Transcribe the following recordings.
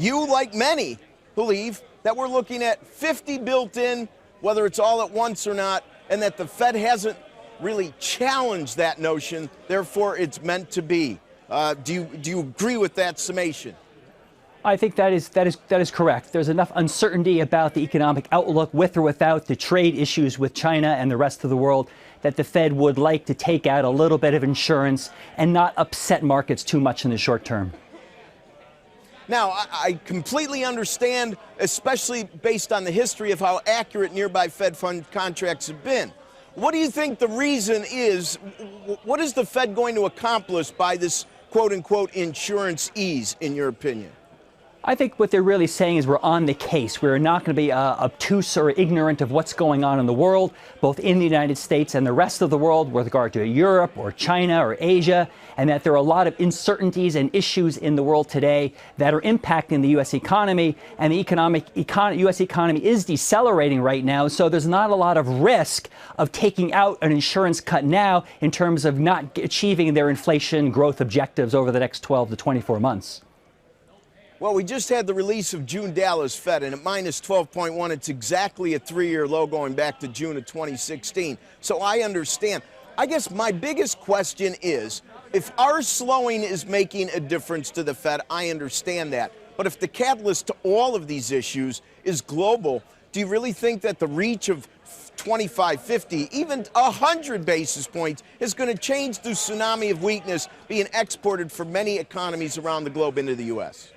you, like many, believe that we're looking at 50 built in, whether it's all at once or not, and that the Fed hasn't really challenged that notion, therefore it's meant to be. Do you agree with that summation? I think that is correct. There's enough uncertainty about the economic outlook, with or without the trade issues with China and the rest of the world, that the Fed would like to take out a little bit of insurance and not upset markets too much in the short term. Now, I completely understand, especially based on the history of how accurate nearby Fed fund contracts have been. What do you think the reason is? What is the Fed going to accomplish by this quote-unquote insurance ease, in your opinion? I think what they're really saying is we're on the case. We're not going to be obtuse or ignorant of what's going on in the world, both in the United States and the rest of the world with regard to Europe or China or Asia, and that there are a lot of uncertainties and issues in the world today that are impacting the U.S. economy, and the U.S. economy is decelerating right now, so there's not a lot of risk of taking out an insurance cut now in terms of not achieving their inflation growth objectives over the next 12 to 24 months. Well, we just had the release of June Dallas Fed, and at minus 12.1, it's exactly a three-year low going back to June of 2016. So I understand. I guess my biggest question is, if our slowing is making a difference to the Fed, I understand that. But if the catalyst to all of these issues is global, do you really think that the reach of 25, 50, even 100 basis points is going to change the tsunami of weakness being exported from many economies around the globe into the U.S.?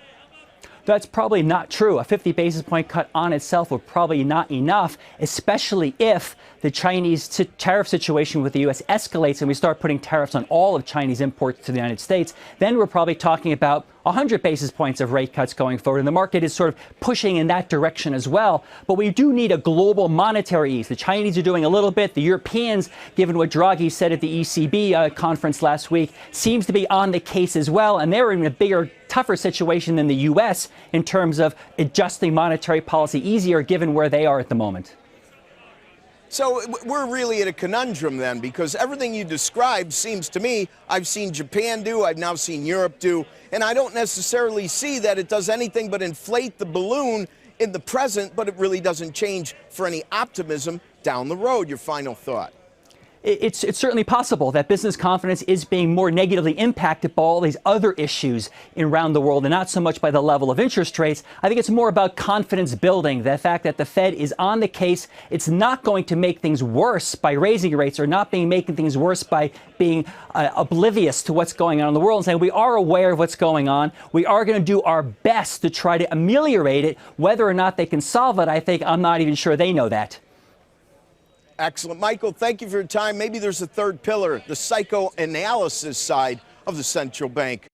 That's probably not true. A 50 basis point cut on itself would probably not enough, especially if the Chinese tariff situation with the U.S. escalates and we start putting tariffs on all of Chinese imports to the United States. Then we're probably talking about 100 basis points of rate cuts going forward. And the market is sort of pushing in that direction as well. But we do need a global monetary ease. The Chinese are doing a little bit. The Europeans, given what Draghi said at the ECB conference last week, seems to be on the case as well. And they're in a bigger, tougher situation than the U.S. in terms of adjusting monetary policy easier, given where they are at the moment. So we're really at a conundrum then, because everything you described seems to me, I've seen Japan do, I've now seen Europe do, and I don't necessarily see that it does anything but inflate the balloon in the present, but it really doesn't change for any optimism down the road. Your final thought? It's certainly possible that business confidence is being more negatively impacted by all these other issues around the world, and not so much by the level of interest rates. I think it's more about confidence building, the fact that the Fed is on the case. It's not going to make things worse by raising rates, or not making things worse by being oblivious to what's going on in the world, and saying we are aware of what's going on. We are going to do our best to try to ameliorate it. Whether or not they can solve it, I'm not even sure they know that. Excellent. Michael, thank you for your time. Maybe there's a third pillar, the psychoanalysis side of the central bank.